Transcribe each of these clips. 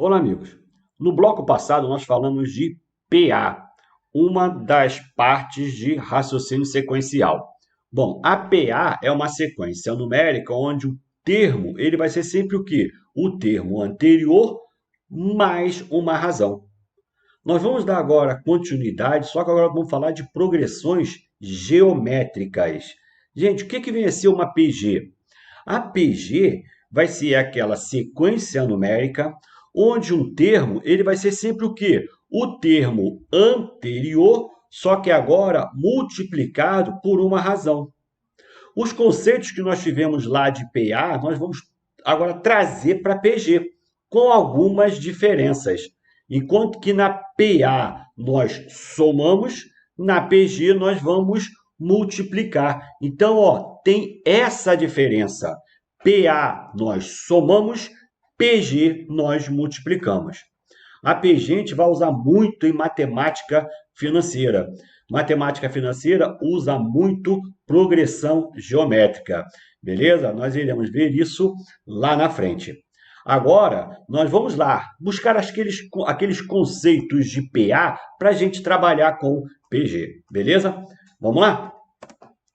Olá, amigos. No bloco passado, nós falamos de PA, uma das partes de raciocínio sequencial. Bom, a PA é uma sequência numérica onde o termo ele vai ser sempre o quê? O termo anterior mais uma razão. Nós vamos dar agora continuidade, só que agora vamos falar de progressões geométricas. Gente, o que vem a ser uma PG? A PG vai ser aquela sequência numérica onde um termo ele vai ser sempre o quê? O termo anterior, só que agora multiplicado por uma razão. Os conceitos que nós tivemos lá de PA, nós vamos agora trazer para PG, com algumas diferenças. Enquanto que na PA nós somamos, na PG nós vamos multiplicar. Então, ó, tem essa diferença. PA nós somamos, PG nós multiplicamos. A PG a gente vai usar muito em matemática financeira. Matemática financeira usa muito progressão geométrica, beleza? Nós iremos ver isso lá na frente. Agora, nós vamos lá buscar aqueles conceitos de PA para a gente trabalhar com PG, beleza? Vamos lá?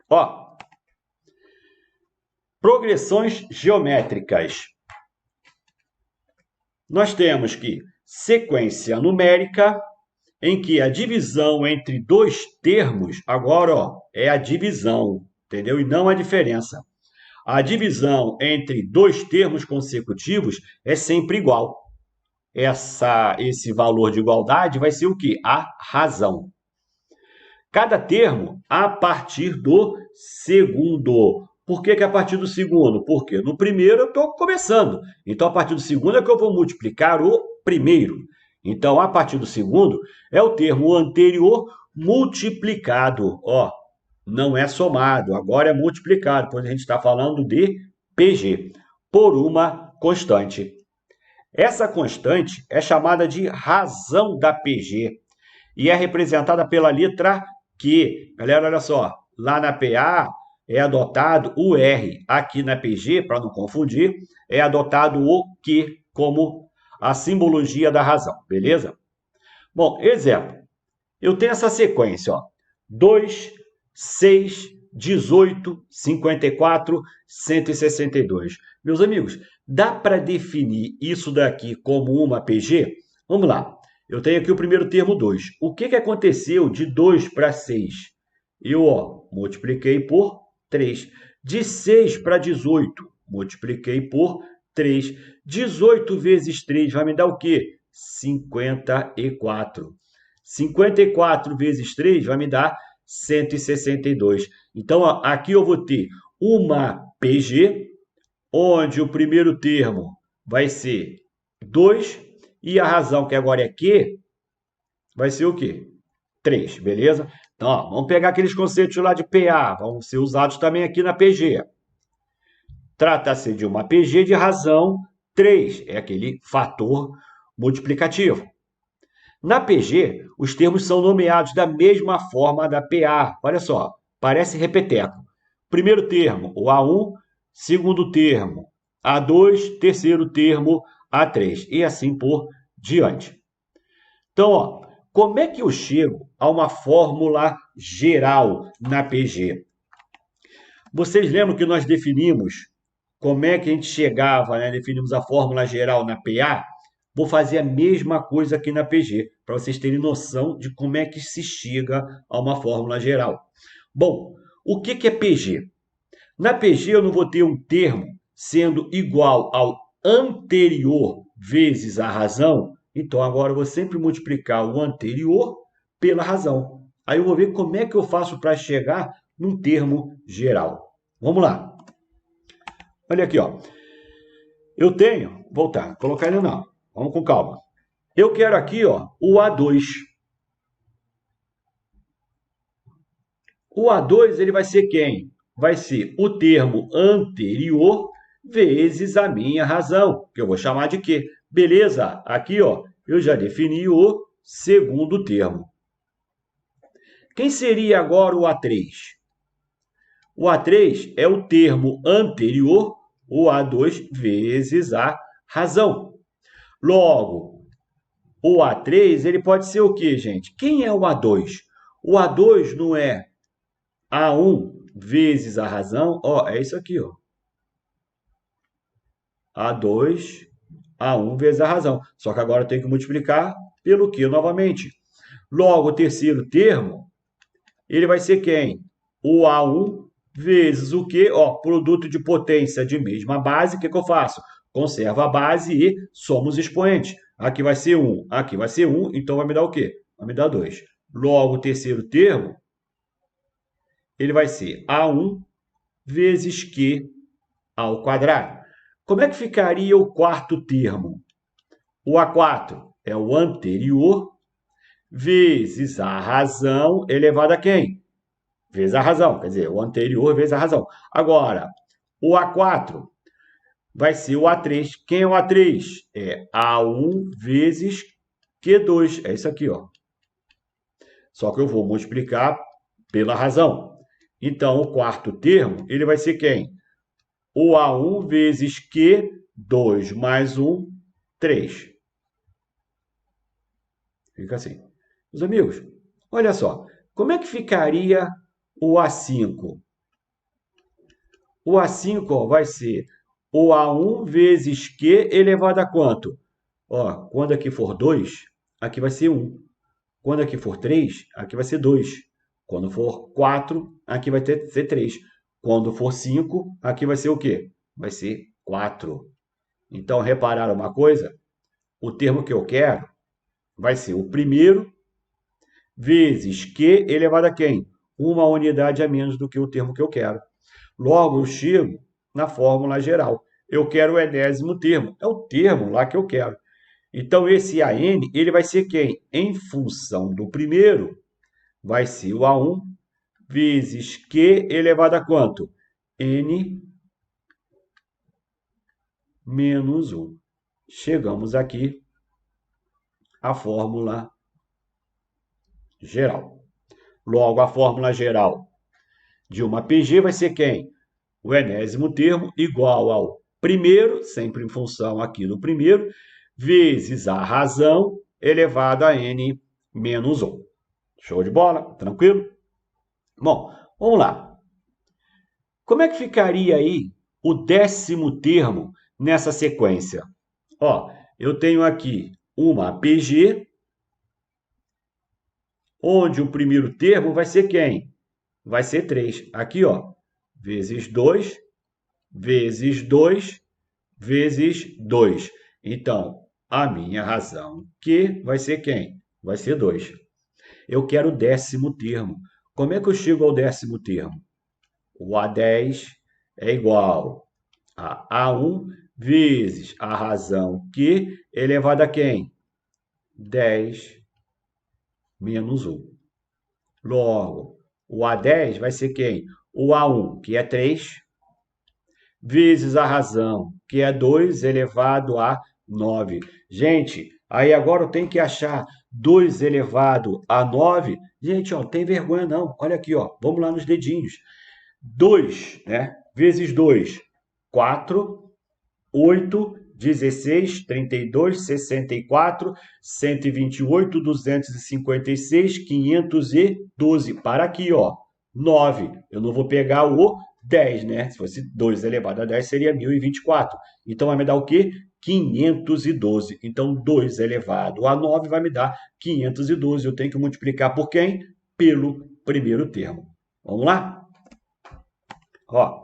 Ó, progressões geométricas. Nós temos que sequência numérica, em que a divisão entre dois termos, agora ó, é a divisão, entendeu? E não a diferença. A divisão entre dois termos consecutivos é sempre igual. Esse valor de igualdade vai ser o quê? A razão. Cada termo a partir do segundo. Por que a partir do segundo? Porque no primeiro eu estou começando. Então, a partir do segundo é que eu vou multiplicar o primeiro. Então, a partir do segundo é o termo anterior multiplicado. Ó, não é somado, agora é multiplicado, pois a gente está falando de PG, por uma constante. Essa constante é chamada de razão da PG e é representada pela letra Q. Galera, olha só, lá na PA é adotado o R, aqui na PG, para não confundir, é adotado o Q como a simbologia da razão, beleza? Bom, exemplo, eu tenho essa sequência, ó, 2, 6, 18, 54, 162. Meus amigos, dá para definir isso daqui como uma PG? Vamos lá. Eu tenho aqui o primeiro termo 2. O que aconteceu de 2 para 6? Eu multipliquei por 3. De 6 para 18, multipliquei por 3. 18 vezes 3 vai me dar o quê? 54. 54 vezes 3 vai me dar 162. Então, aqui eu vou ter uma PG, onde o primeiro termo vai ser 2, e a razão, que agora é Q, vai ser o quê? 3, beleza? Então, ó, vamos pegar aqueles conceitos lá de PA, vão ser usados também aqui na PG. Trata-se de uma PG de razão 3, é aquele fator multiplicativo. Na PG, os termos são nomeados da mesma forma da PA. Olha só, parece repeteco. Primeiro termo, o A1, segundo termo, A2, terceiro termo, A3, e assim por diante. Então, ó, como é que eu chego a uma fórmula geral na PG? Vocês lembram que nós definimos como é que a gente chegava, né? Definimos a fórmula geral na PA? Vou fazer a mesma coisa aqui na PG, para vocês terem noção de como é que se chega a uma fórmula geral. Bom, o que é PG? Na PG eu não vou ter um termo sendo igual ao anterior vezes a razão, então agora eu vou sempre multiplicar o anterior pela razão. Aí eu vou ver como é que eu faço para chegar num termo geral. Vamos lá. Olha aqui, ó. Eu tenho, voltar, colocar ele não. Vamos com calma. Eu quero aqui, ó, o A2. O A2 ele vai ser quem? Vai ser o termo anterior vezes a minha razão, que eu vou chamar de quê? Beleza? Aqui, ó, eu já defini o segundo termo. Quem seria agora o A3? O A3 é o termo anterior, o A2 vezes a razão. Logo, o A3, ele pode ser o quê, gente? Quem é o A2? O A2 não é A1 vezes a razão, ó, é isso aqui, ó. A2, A1 vezes a razão. Só que agora eu tenho que multiplicar pelo que novamente? Logo, o terceiro termo, ele vai ser quem? O A1 vezes o quê? Ó, produto de potência de mesma base, o que eu faço? Conservo a base e somos expoentes. Aqui vai ser 1, aqui vai ser 1, então vai me dar o quê? Vai me dar 2. Logo, o terceiro termo, ele vai ser A1 vezes Q ao quadrado. Como é que ficaria o quarto termo? O A4 é o anterior vezes a razão elevada a quem? Vezes a razão, quer dizer, o anterior vezes a razão. Agora, o A4 vai ser o A3. Quem é o A3? É A1 vezes Q2. É isso aqui, ó. Só que eu vou multiplicar pela razão. Então, o quarto termo, ele vai ser quem? O A1 vezes Q, 2 mais 1, 3. Fica assim. Meus amigos, olha só. Como é que ficaria o A5? O A5 ó, vai ser o A1 vezes Q elevado a quanto? Ó, quando aqui for 2, aqui vai ser 1. Quando aqui for 3, aqui vai ser 2. Quando for 4, aqui vai ser 3. Quando for 5, aqui vai ser o quê? Vai ser 4. Então, repararam uma coisa? O termo que eu quero vai ser o primeiro vezes Q elevado a quem? Uma unidade a menos do que o termo que eu quero. Logo, eu chego na fórmula geral. Eu quero o enésimo termo. É o termo lá que eu quero. Então, esse AN, ele vai ser quem? Em função do primeiro, vai ser o A1 vezes Q elevado a quanto? N menos 1. Chegamos aqui à fórmula geral. Logo, a fórmula geral de uma PG vai ser quem? O enésimo termo igual ao primeiro, sempre em função aqui do primeiro, vezes a razão elevado a n menos 1. Show de bola? Tranquilo? Bom, vamos lá. Como é que ficaria aí o décimo termo nessa sequência? Ó, eu tenho aqui uma PG, onde o primeiro termo vai ser quem? Vai ser 3. Aqui, ó, vezes 2, vezes 2, vezes 2. Então, a minha razão Q vai ser quem? Vai ser 2. Eu quero o décimo termo. Como é que eu chego ao décimo termo? O A10 é igual a A1 vezes a razão Q elevado a quem? 10 menos 1. Logo, o A10 vai ser quem? O A1, que é 3, vezes a razão, que é 2 elevado a 9. Gente, aí agora eu tenho que achar 2 elevado a 9. Gente, ó, não tem vergonha não. Olha aqui, ó, vamos lá nos dedinhos. 2, né? Vezes 2, 4, 8, 16, 32, 64, 128, 256, 512. Para aqui, ó. 9. Eu não vou pegar o 10, né? Se fosse 2 elevado a 10, seria 1024. Então, vai me dar o quê? 512. Então, 2 elevado a 9 vai me dar 512. Eu tenho que multiplicar por quem? Pelo primeiro termo. Vamos lá? Ó,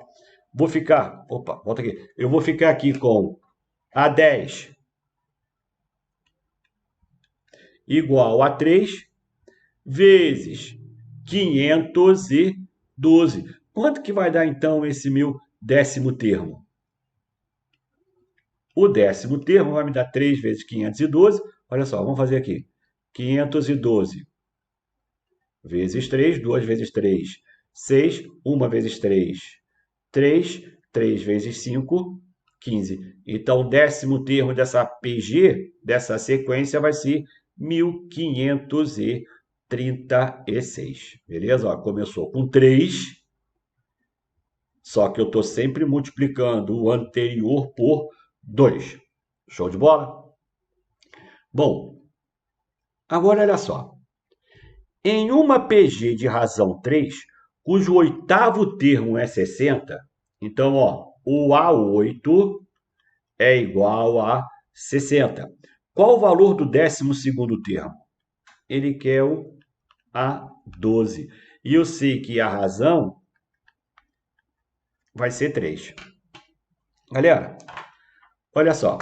vou ficar... Opa, volta aqui. Eu vou ficar aqui com A10 igual a 3 vezes 512. Quanto que vai dar, então, esse meu décimo termo? O décimo termo vai me dar 3 vezes 512. Olha só, vamos fazer aqui. 512 vezes 3, 2 vezes 3, 6, 1 vezes 3, 3, 3 vezes 5, 15. Então, o décimo termo dessa PG, dessa sequência, vai ser 1536. Beleza? Ó, começou com 3, só que eu estou sempre multiplicando o anterior por 2. Show de bola? Bom, agora olha só. Em uma PG de razão 3, cujo oitavo termo é 60, então, ó, o A8 é igual a 60. Qual o valor do 12º termo? Ele quer o A12. E eu sei que a razão vai ser 3. Galera, olha só.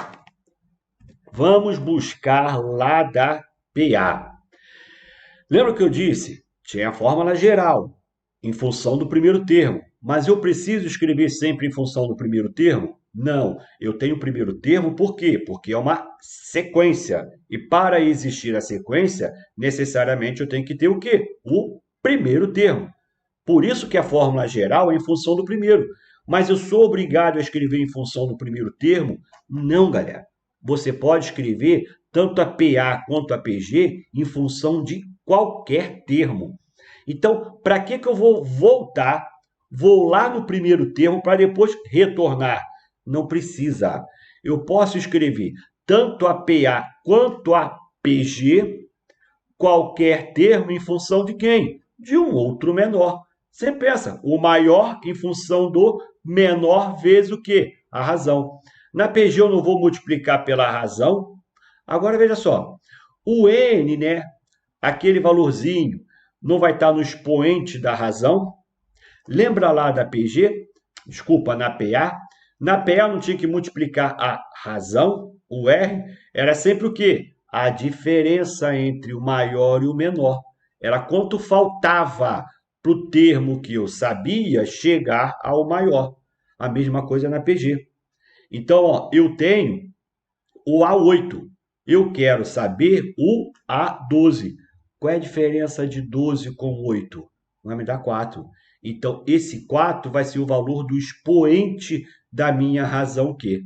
Vamos buscar lá da PA. Lembra que eu disse? Tinha a fórmula geral, em função do primeiro termo. Mas eu preciso escrever sempre em função do primeiro termo? Não, eu tenho o primeiro termo por quê? Porque é uma sequência. E para existir a sequência, necessariamente eu tenho que ter o quê? O primeiro termo. Por isso que a fórmula geral é em função do primeiro. Mas eu sou obrigado a escrever em função do primeiro termo? Não, galera. Você pode escrever tanto a PA quanto a PG em função de qualquer termo. Então, para que eu vou voltar? Vou lá no primeiro termo para depois retornar. Não precisa. Eu posso escrever tanto a PA quanto a PG, qualquer termo em função de quem? De um outro menor. Você pensa, o maior em função do menor vezes o quê? A razão. Na PG eu não vou multiplicar pela razão. Agora veja só, o n, né, aquele valorzinho, não vai estar no expoente da razão? Lembra lá da PG? Desculpa, na PA? Na PA não tinha que multiplicar a razão, o R, era sempre o quê? A diferença entre o maior e o menor. Era quanto faltava para o termo que eu sabia chegar ao maior. A mesma coisa na PG. Então, ó, eu tenho o A8. Eu quero saber o A12. Qual é a diferença de 12 com 8? Vai me dar 4. Então, esse 4 vai ser o valor do expoente da minha razão Q.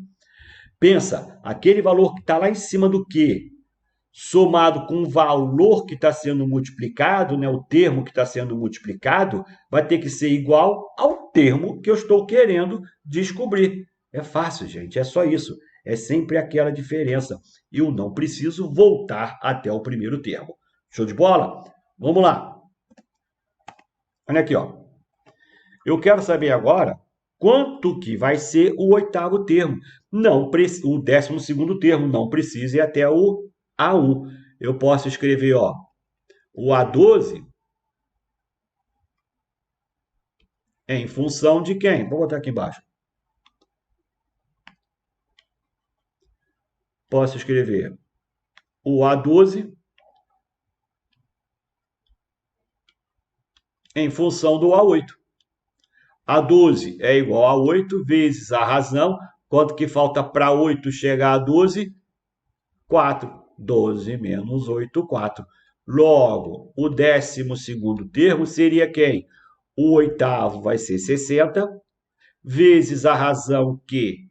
Pensa, aquele valor que está lá em cima do Q, somado com o valor que está sendo multiplicado, né, o termo que está sendo multiplicado, vai ter que ser igual ao termo que eu estou querendo descobrir. É fácil, gente, é só isso. É sempre aquela diferença. Eu não preciso voltar até o primeiro termo. Show de bola? Vamos lá. Olha aqui, ó. Eu quero saber agora quanto que vai ser o oitavo termo. Não, o 12º termo, não precisa ir até o A1. Eu posso escrever, ó, o A12 em função de quem? Vou botar aqui embaixo. Posso escrever o A12 em função do A8. A12 é igual a 8 vezes a razão. Quanto que falta para 8 chegar a 12? 4. 12 menos 8, 4. Logo, o 12º termo seria quem? O oitavo vai ser 60, vezes a razão que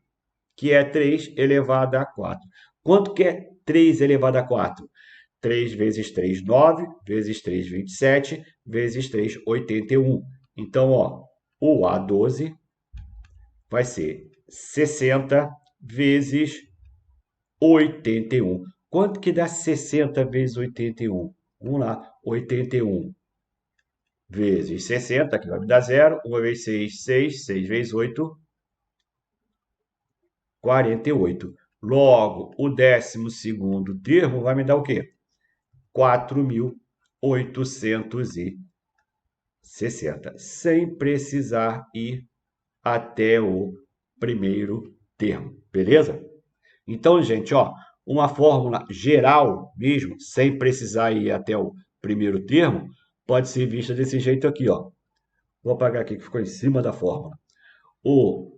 é 3 elevado a 4. Quanto que é 3 elevado a 4? 3 vezes 3, 9, vezes 3, 27, vezes 3, 81. Então, ó, o A12 vai ser 60 vezes 81. Quanto que dá 60 vezes 81? Vamos lá, 81 vezes 60, que vai me dar 0. 1 vezes 6, 6. 6 vezes 8, 48. Logo, o 12º termo vai me dar o quê? 4.860, sem precisar ir até o primeiro termo, beleza? Então, gente, ó, uma fórmula geral mesmo, sem precisar ir até o primeiro termo, pode ser vista desse jeito aqui, ó. Vou apagar aqui que ficou em cima da fórmula. O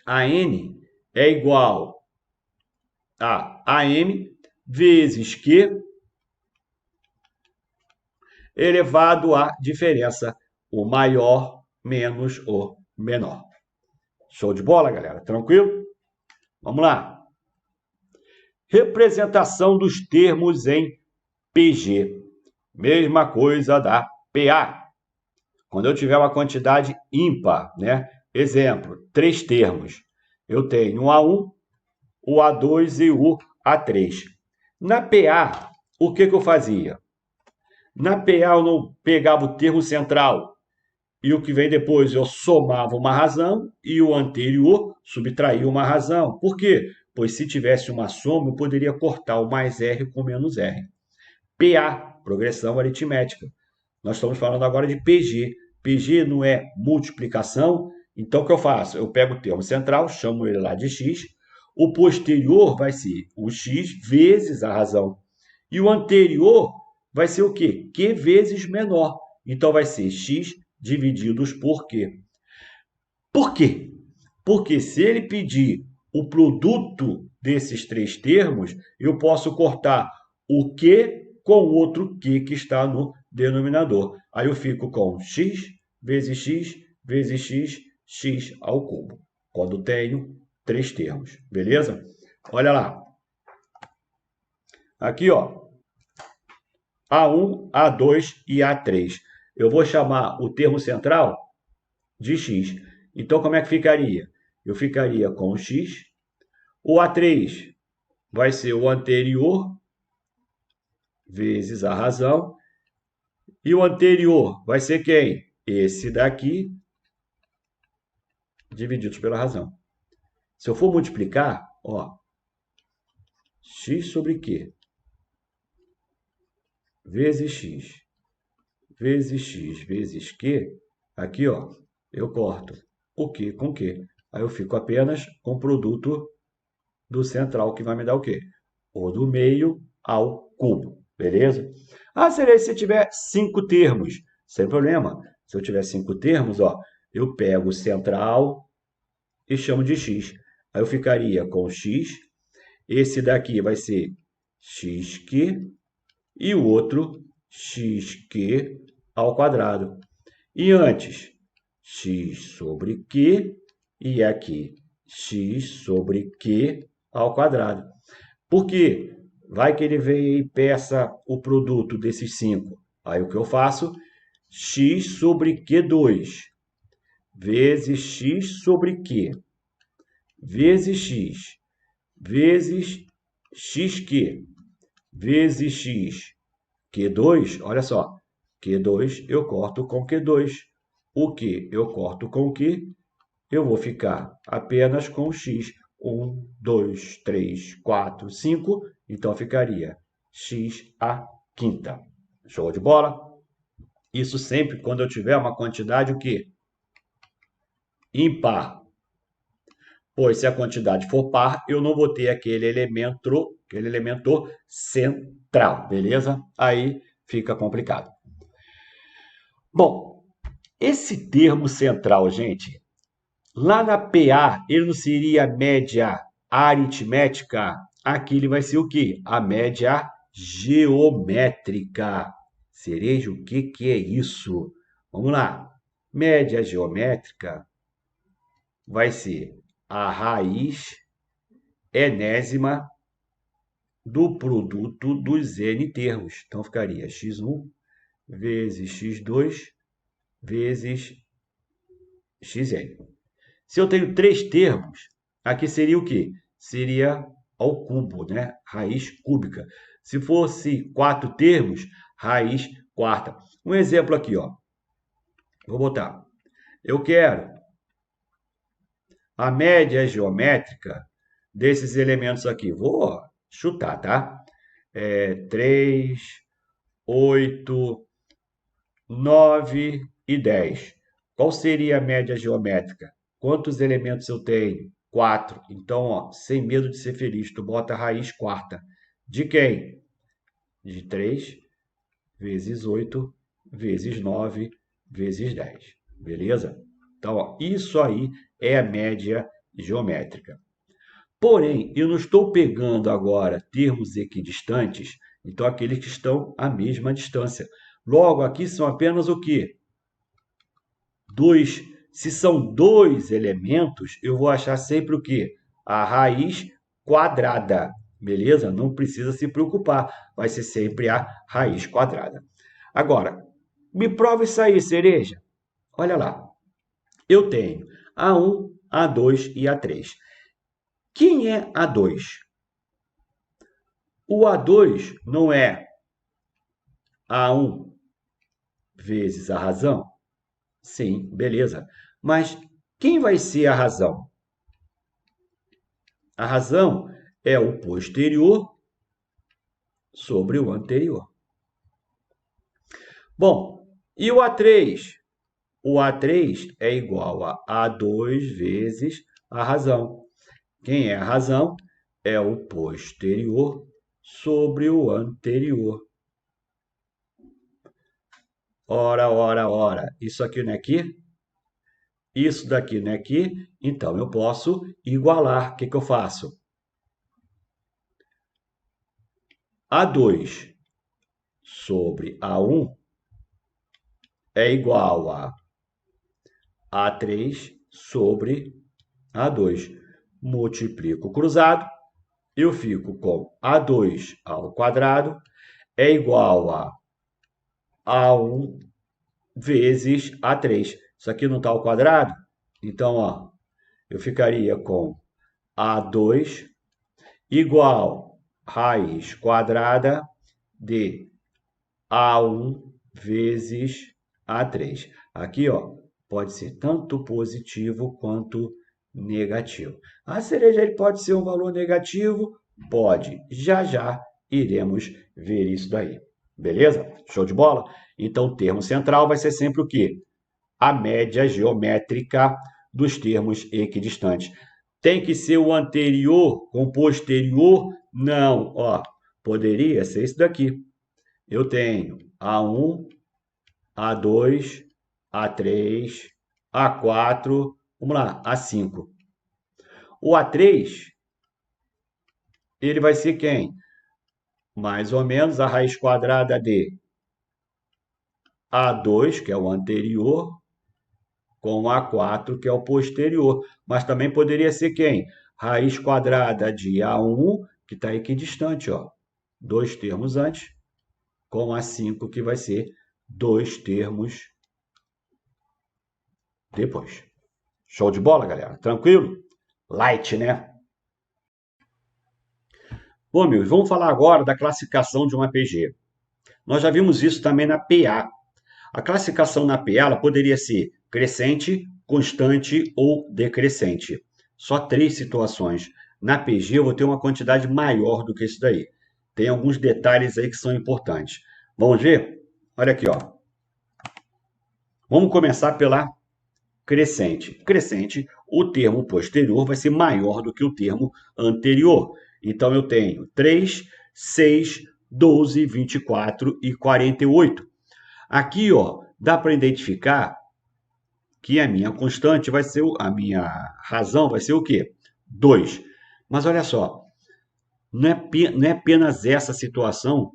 AN é igual a AM vezes Q elevado à diferença, o maior menos o menor. Show de bola, galera? Tranquilo? Vamos lá. Representação dos termos em PG. Mesma coisa da PA. Quando eu tiver uma quantidade ímpar, né? Exemplo, 3 termos. Eu tenho um A1, o A2 e o A3. Na PA, o que eu fazia? Na PA eu não pegava o termo central e o que vem depois eu somava uma razão e o anterior subtraía uma razão. Por quê? Pois se tivesse uma soma, eu poderia cortar o mais R com menos R. PA, progressão aritmética. Nós estamos falando agora de PG. PG não é multiplicação, então o que eu faço? Eu pego o termo central, chamo ele lá de x, o posterior vai ser o x vezes a razão. E o anterior vai ser o quê? Q vezes menor. Então vai ser x divididos por Q. Por quê? Porque se ele pedir o produto desses três termos, eu posso cortar o Q com o outro Q que está no denominador. Aí eu fico com x vezes x vezes x, x ao cubo, quando tenho três termos. Beleza? Olha lá. Aqui, ó. A1, A2 e A3. Eu vou chamar o termo central de x. Então, como é que ficaria? Eu ficaria com o x. O A3 vai ser o anterior vezes a razão. E o anterior vai ser quem? Esse daqui, divididos pela razão. Se eu for multiplicar, ó, x sobre q vezes x vezes x vezes q, aqui, ó, eu corto o q com q. Aí eu fico apenas com o produto do central, que vai me dar o quê? O do meio ao cubo, beleza? Ah, seria se tiver 5 termos, sem problema. Se eu tiver 5 termos, ó, eu pego o central e chamo de x. Aí eu ficaria com x, esse daqui vai ser xq e o outro xq ao quadrado. E antes, x sobre q e aqui x sobre q ao quadrado. Por quê? Vai que ele veio e peça o produto desses 5. Aí o que eu faço? X sobre Q2 vezes x sobre Q vezes x vezes xq vezes x Q2, olha só, Q2 eu corto com Q2. O Q eu corto com o Q, eu vou ficar apenas com o x. 1, 2, 3, 4, 5. Então, ficaria x à quinta. Show de bola? Isso sempre quando eu tiver uma quantidade o quê? Impar. Pois se a quantidade for par, eu não vou ter aquele elemento central, beleza? Aí fica complicado. Bom, esse termo central, gente, lá na PA, ele não seria a média aritmética? Aqui ele vai ser o quê? A média geométrica. Cereja, o que é isso? Vamos lá. Média geométrica vai ser a raiz enésima do produto dos n termos. Então, ficaria x1 vezes x2 vezes xn. Se eu tenho três termos, aqui seria o quê? Seria ao cubo, né? Raiz cúbica. Se fosse 4 termos, raiz quarta. Um exemplo aqui, ó. Vou botar. Eu quero a média geométrica desses elementos aqui. Vou chutar, tá? 3, 8, 9 e 10. Qual seria a média geométrica? Quantos elementos eu tenho? 4. Então, ó, sem medo de ser feliz, tu bota a raiz quarta. De quem? De 3 vezes 8 vezes 9 vezes 10. Beleza? Então, ó, isso aí é a média geométrica. Porém, eu não estou pegando agora termos equidistantes, então aqueles que estão à mesma distância. Logo, aqui são apenas o quê? Se são dois elementos, eu vou achar sempre o quê? A raiz quadrada, beleza? Não precisa se preocupar, vai ser sempre a raiz quadrada. Agora, me prova isso aí, cereja. Olha lá, eu tenho A1, A2 e A3. Quem é A2? O A2 não é A1 vezes a razão? Sim, beleza. Mas quem vai ser a razão? A razão é o posterior sobre o anterior. Bom, e o A3? O A3 é igual a A2 vezes a razão. Quem é a razão? É o posterior sobre o anterior. Ora, ora, ora. Isso aqui não é aqui? Isso daqui não é aqui? Então, eu posso igualar. O que eu faço? A2 sobre A1 é igual a A3 sobre A2. Multiplico o cruzado, eu fico com A2 ao quadrado é igual a A1 vezes A3. Isso aqui não está ao quadrado? Então, ó, eu ficaria com A2 igual raiz quadrada de A1 vezes A3. Aqui, ó, pode ser tanto positivo quanto negativo. A cereja ele pode ser um valor negativo? Pode. Já já iremos ver isso daí. Beleza? Show de bola? Então, o termo central vai ser sempre o quê? A média geométrica dos termos equidistantes. Tem que ser o anterior com o posterior? Não. Ó, poderia ser isso daqui. Eu tenho A1, A2, A3, A4, vamos lá, A5. O A3, ele vai ser quem? Mais ou menos a raiz quadrada de A2, que é o anterior, com A4, que é o posterior. Mas também poderia ser quem? Raiz quadrada de A1, que está equidistante, ó. Dois termos antes, com A5, que vai ser dois termos depois. Show de bola, galera? Tranquilo? Light, né? Bom, amigos, vamos falar agora da classificação de uma PG. Nós já vimos isso também na PA. A classificação na PA ela poderia ser crescente, constante ou decrescente. Só três situações. Na PG eu vou ter uma quantidade maior do que isso daí. Tem alguns detalhes aí que são importantes. Vamos ver? Olha aqui, ó. Vamos começar pela crescente. Crescente, o termo posterior vai ser maior do que o termo anterior. Então, eu tenho 3, 6, 12, 24 e 48. Aqui, ó, dá para identificar que a minha constante vai ser, a minha razão vai ser o quê? 2. Mas olha só, não é apenas essa situação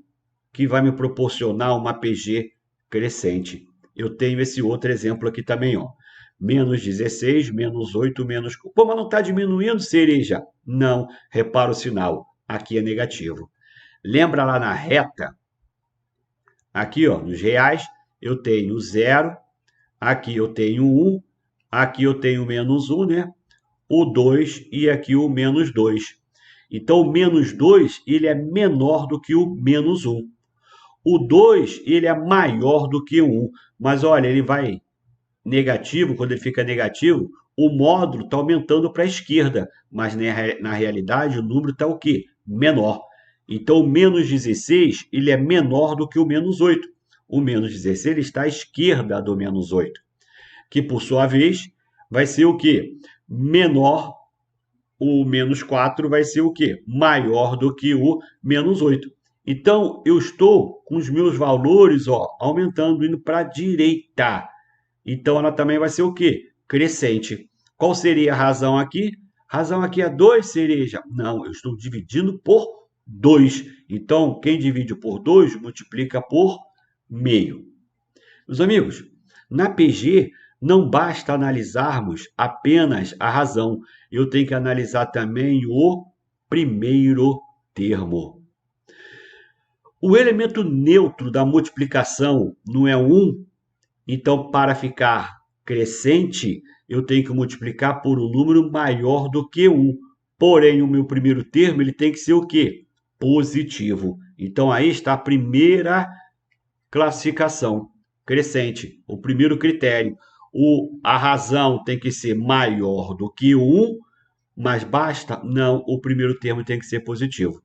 que vai me proporcionar uma PG crescente. Eu tenho esse outro exemplo aqui também, ó. Menos 16, menos 8, menos... Pô, mas não está diminuindo, cereja? Não, repara o sinal. Aqui é negativo. Lembra lá na reta? Aqui, ó, nos reais, eu tenho 0. Aqui eu tenho 1. Aqui eu tenho menos 1, né? O 2 e aqui o menos 2. Então, o menos 2, ele é menor do que o menos 1. O 2, ele é maior do que o 1. Mas, olha, ele vai negativo, quando ele fica negativo, o módulo está aumentando para a esquerda, mas na realidade o número está o quê? Menor. Então, o menos 16 ele é menor do que o menos 8. O menos 16 está à esquerda do menos 8, que por sua vez vai ser o quê? Menor, o menos 4 vai ser o quê? Maior do que o menos 8. Então, eu estou com os meus valores ó, aumentando, indo para a direita. Então, ela também vai ser o quê? Crescente. Qual seria a razão aqui? A razão aqui é 2, cereja. Não, eu estou dividindo por 2. Então, quem divide por 2, multiplica por meio. Meus amigos, na PG, não basta analisarmos apenas a razão. Eu tenho que analisar também o primeiro termo. O elemento neutro da multiplicação não é 1. Então, para ficar crescente, eu tenho que multiplicar por um número maior do que 1. porém o meu primeiro termo ele tem que ser o quê? Positivo. Então, aí está a primeira classificação crescente, o primeiro critério. A razão tem que ser maior do que 1, mas basta? Não, o primeiro termo tem que ser positivo.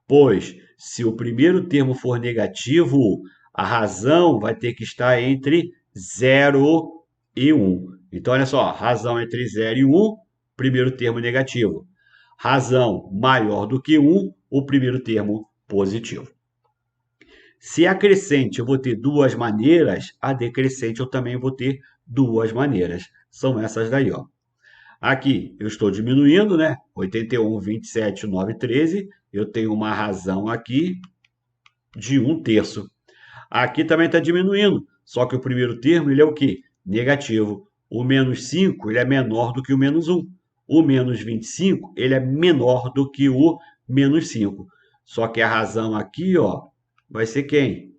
Pois, se o primeiro termo for negativo, a razão vai ter que estar entre 0 e 1. Então, olha só, razão entre 0 e 1, primeiro termo negativo. Razão maior do que 1, o primeiro termo positivo. Se a crescente eu vou ter duas maneiras, a decrescente eu também vou ter duas maneiras. São essas daí, ó. Aqui eu estou diminuindo, né? 81, 27, 9, 13. Eu tenho uma razão aqui de 1/3. Aqui também está diminuindo, só que o primeiro termo ele é o quê? Negativo. O menos 5 ele é menor do que o menos 1. O menos 25 ele é menor do que o menos 5. Só que a razão aqui, ó, vai ser quem?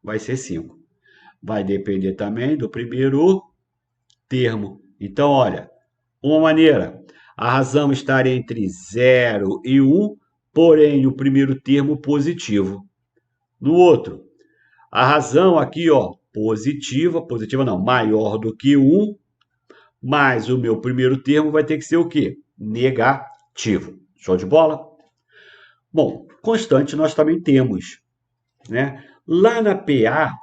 Vai ser 5. Vai depender também do primeiro termo. Então, olha, uma maneira, a razão estar entre 0 e 1, porém o primeiro termo positivo. No outro, a razão aqui, ó, positiva não, maior do que 1, mas o meu primeiro termo vai ter que ser o quê? Negativo. Show de bola? Bom, constante nós também temos, né? Lá na PA,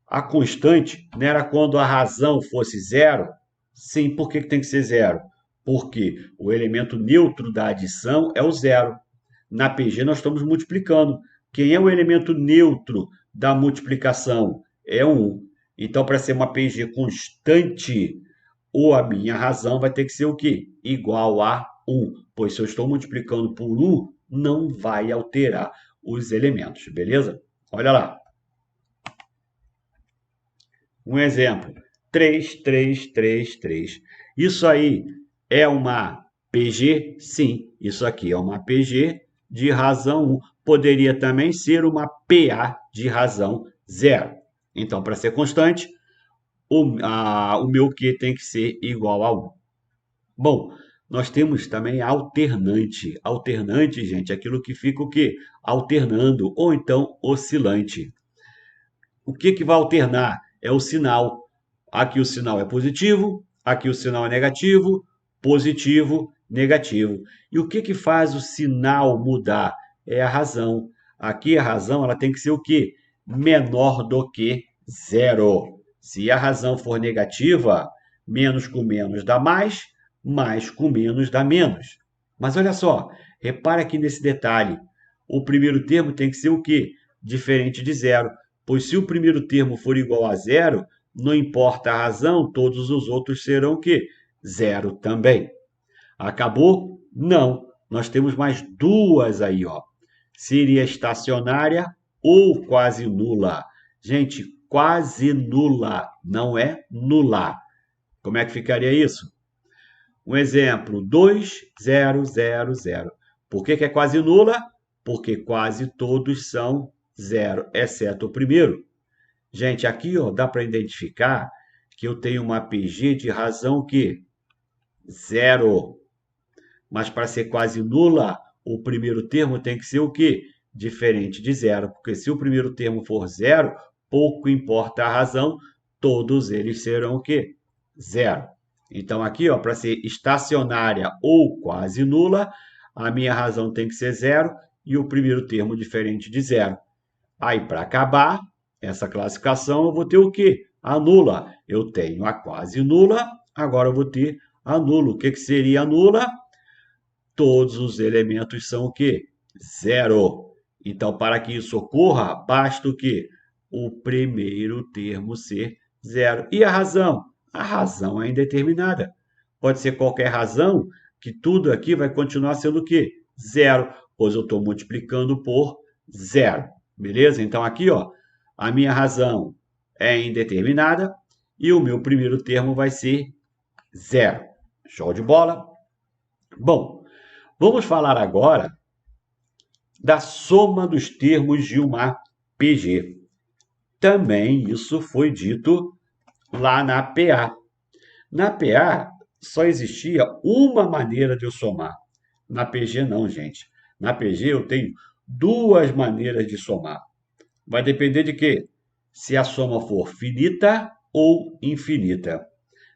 a constante não era quando a razão fosse 0? Sim, por que tem que ser 0? Porque o elemento neutro da adição é o 0. Na PG nós estamos multiplicando. Quem é o elemento neutro da multiplicação? É 1. Então, para ser uma PG constante, ou a minha razão vai ter que ser o quê? Igual a 1. Pois se eu estou multiplicando por 1, não vai alterar os elementos, beleza? Olha lá. Um exemplo, 3, 3, 3, 3. Isso aí é uma PG? Sim, isso aqui é uma PG de razão 1. Poderia também ser uma PA de razão 0. Então, para ser constante, o meu Q tem que ser igual a 1. Bom, nós temos também alternante. Alternante, gente, é aquilo que fica o quê? Alternando, ou então oscilante. O que vai alternar? É o sinal. Aqui o sinal é positivo, aqui o sinal é negativo, positivo, negativo. E o que faz o sinal mudar? É a razão. Aqui a razão ela tem que ser o quê? Menor do que 0. Se a razão for negativa, menos com menos dá mais, mais com menos dá menos. Mas olha só, repara aqui nesse detalhe. O primeiro termo tem que ser o quê? Diferente de 0. Pois se o primeiro termo for igual a 0, não importa a razão, todos os outros serão o quê? 0 também. Acabou? Não. Nós temos mais duas aí, ó. Seria estacionária ou quase nula. Gente, quase nula, não é nula. Como é que ficaria isso? Um exemplo, 2, 0, 0, 0. Por que é quase nula? Porque quase todos são 0, exceto o primeiro. Gente, aqui ó, dá para identificar que eu tenho uma PG de razão que 0. Mas para ser quase nula, o primeiro termo tem que ser o quê? Diferente de 0. Porque se o primeiro termo for 0, pouco importa a razão, todos eles serão o quê? 0. Então, aqui, ó, para ser estacionária ou quase nula, a minha razão tem que ser 0 e o primeiro termo diferente de 0. Aí, para acabar essa classificação, eu vou ter o quê? A nula. Eu tenho a quase nula, agora eu vou ter a nula. O que seria a nula? Todos os elementos são o quê? 0. Então, para que isso ocorra, basta o quê? O primeiro termo ser 0. E a razão? A razão é indeterminada. Pode ser qualquer razão, que tudo aqui vai continuar sendo o quê? 0, pois eu estou multiplicando por 0. Beleza? Então, aqui, ó, a minha razão é indeterminada e o meu primeiro termo vai ser 0. Show de bola? Bom, vamos falar agora da soma dos termos de uma PG. Também isso foi dito lá na PA. Na PA, só existia uma maneira de eu somar. Na PG não, gente. Na PG eu tenho duas maneiras de somar. Vai depender de quê? Se a soma for finita ou infinita.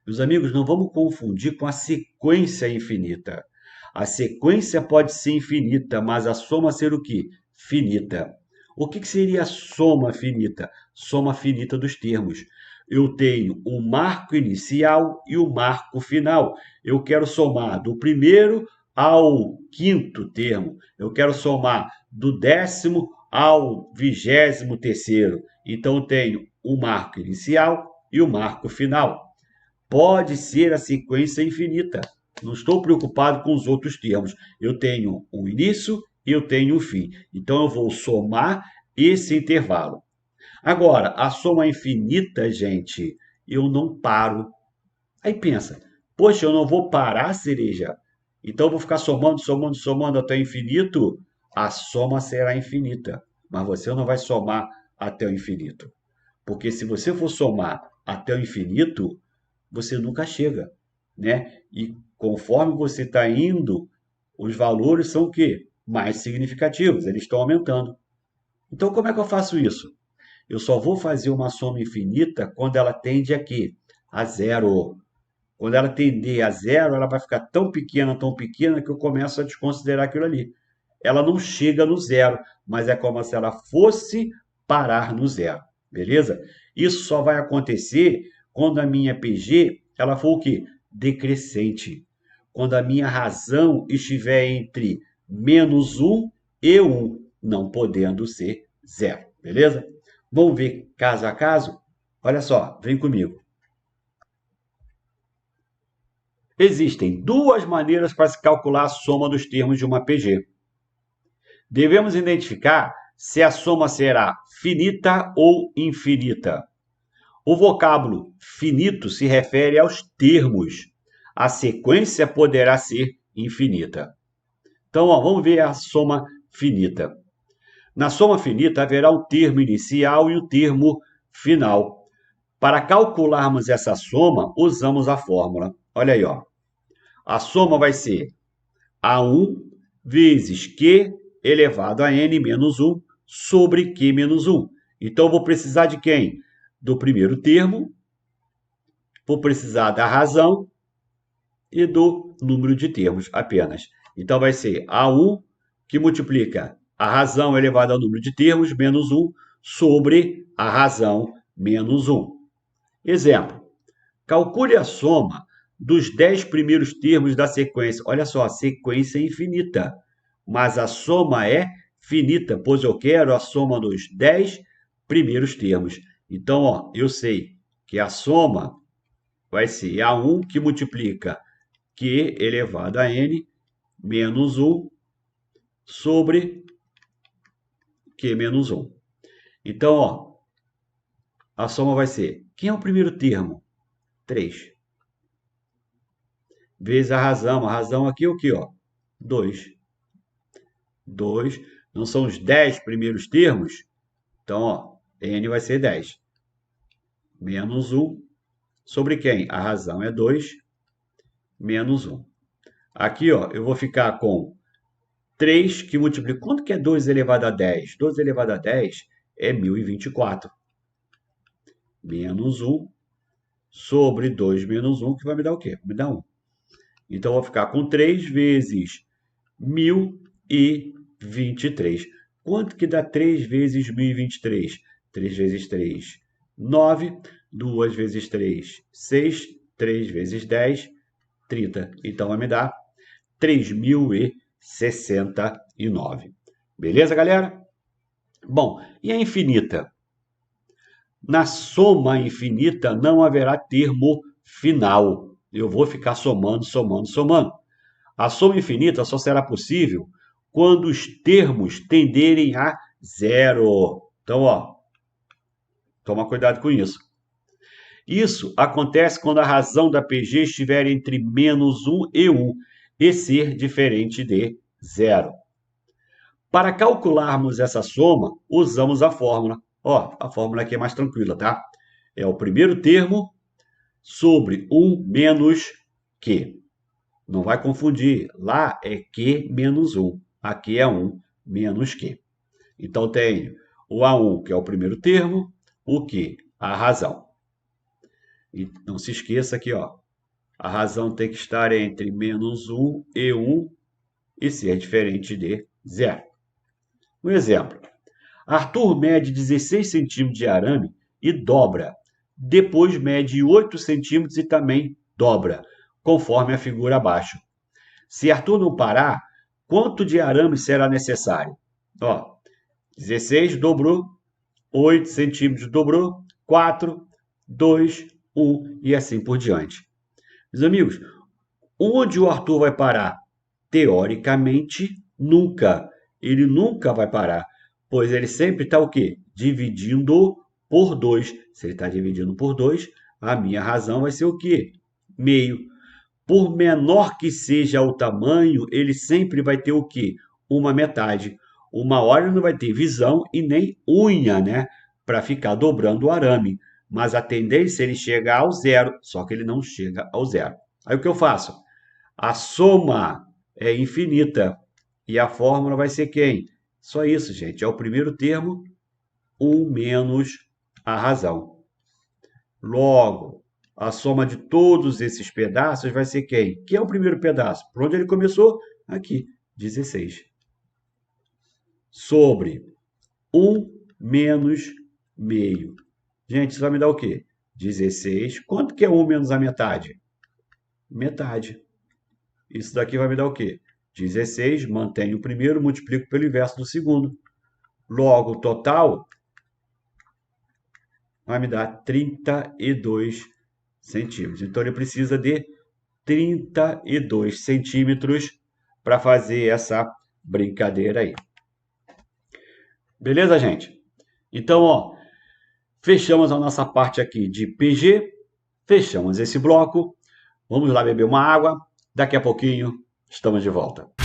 Meus amigos, não vamos confundir com a sequência infinita. A sequência pode ser infinita, mas a soma ser o quê? Finita. O que seria a soma finita? Soma finita dos termos. Eu tenho o marco inicial e o marco final. Eu quero somar do primeiro ao quinto termo. Eu quero somar do 10º ao 23º. Então, eu tenho o marco inicial e o marco final. Pode ser a sequência infinita. Não estou preocupado com os outros termos. Eu tenho um início e eu tenho um fim. Então, eu vou somar esse intervalo. Agora, a soma infinita, gente, eu não paro. Aí pensa, poxa, eu não vou parar, Cereja. Então, eu vou ficar somando, somando, somando até o infinito. A soma será infinita. Mas você não vai somar até o infinito. Porque se você for somar até o infinito, você nunca chega, né? E conforme você está indo, os valores são o quê? Mais significativos, eles estão aumentando. Então, como é que eu faço isso? Eu só vou fazer uma soma infinita quando ela tende a quê? A zero. Quando ela tender a zero, ela vai ficar tão pequena que eu começo a desconsiderar aquilo ali. Ela não chega no zero, mas é como se ela fosse parar no zero, beleza? Isso só vai acontecer quando a minha PG ela for o quê? Decrescente. Quando a minha razão estiver entre -1 e 1, não podendo ser zero, beleza? Vamos ver caso a caso? Olha só, vem comigo. Existem duas maneiras para se calcular a soma dos termos de uma PG. Devemos identificar se a soma será finita ou infinita. O vocábulo finito se refere aos termos. A sequência poderá ser infinita. Então, vamos ver a soma finita. Na soma finita haverá um termo inicial e um termo final. Para calcularmos essa soma, usamos a fórmula. Olha aí, ó. A soma vai ser A1 vezes Q elevado a N menos 1 sobre Q menos 1. Então, eu vou precisar de quem? Do primeiro termo, vou precisar da razão e do número de termos apenas. Então, vai ser A1 que multiplica a razão elevada ao número de termos menos 1 sobre a razão menos 1. Exemplo, calcule a soma dos 10 primeiros termos da sequência. Olha só, a sequência é infinita, mas a soma é finita, pois eu quero a soma dos 10 primeiros termos. Então, ó, eu sei que a soma vai ser A1 que multiplica Q elevado a N menos 1 sobre Q menos 1. Então, ó, a soma vai ser, quem é o primeiro termo? 3. Vezes a razão aqui é o quê? Ó? 2. 2, não são os 10 primeiros termos? Então, ó, N vai ser 10. Menos 1 sobre quem? A razão é 2, menos 1. Aqui, ó, eu vou ficar com 3 que multiplica. Quanto que é 2 elevado a 10? 2 elevado a 10 é 1024. Menos 1 sobre 2 menos 1, que vai me dar o quê? Vai me dar 1. Então, eu vou ficar com 3 vezes 1023. Quanto que dá 3 vezes 1023? 3 vezes 3, 9. 2 vezes 3, 6. 3 vezes 10, 30. Então, vai me dar 3069. Beleza, galera? Bom, e a infinita? Na soma infinita não haverá termo final. Eu vou ficar somando, somando, somando. A soma infinita só será possível quando os termos tenderem a zero. Então, ó, toma cuidado com isso. Isso acontece quando a razão da PG estiver entre menos 1 e 1 e ser diferente de zero. Para calcularmos essa soma, usamos a fórmula. Ó, a fórmula aqui é mais tranquila, tá? É o primeiro termo sobre 1 menos Q. Não vai confundir. Lá é Q menos 1. Aqui é 1 menos Q. Então, tenho o A1, que é o primeiro termo, o Q, a razão. E não se esqueça aqui, ó, a razão tem que estar entre menos 1 e 1 e ser diferente de 0. Um exemplo. Arthur mede 16 centímetros de arame e dobra. Depois mede 8 centímetros e também dobra, conforme a figura abaixo. Se Arthur não parar, quanto de arame será necessário? Ó, 16 dobrou, 8 centímetros dobrou, 4, 2, 1 e assim por diante. Meus amigos, onde o Arthur vai parar? Teoricamente, nunca. Ele nunca vai parar, pois ele sempre está o quê? Dividindo por 2. Se ele está dividindo por 2, a minha razão vai ser o quê? Meio. Por menor que seja o tamanho, ele sempre vai ter o quê? Uma metade. Uma hora ele não vai ter visão e nem unha, né? Para ficar dobrando o arame. Mas a tendência é ele chegar ao zero, só que ele não chega ao zero. Aí o que eu faço? A soma é infinita. E a fórmula vai ser quem? Só isso, gente. É o primeiro termo, 1 menos a razão. Logo, a soma de todos esses pedaços vai ser quem? Quem é o primeiro pedaço? Por onde ele começou? Aqui, 16. Sobre 1 menos meio. Gente, isso vai me dar o quê? 16. Quanto que é 1 menos a metade? Metade. Isso daqui vai me dar o quê? 16, mantenho o primeiro, multiplico pelo inverso do segundo. Logo, o total vai me dar 32 centímetros. Então, ele precisa de 32 centímetros para fazer essa brincadeira aí. Beleza, gente? Então, ó, fechamos a nossa parte aqui de PG, fechamos esse bloco. Vamos lá beber uma água. Daqui a pouquinho estamos de volta.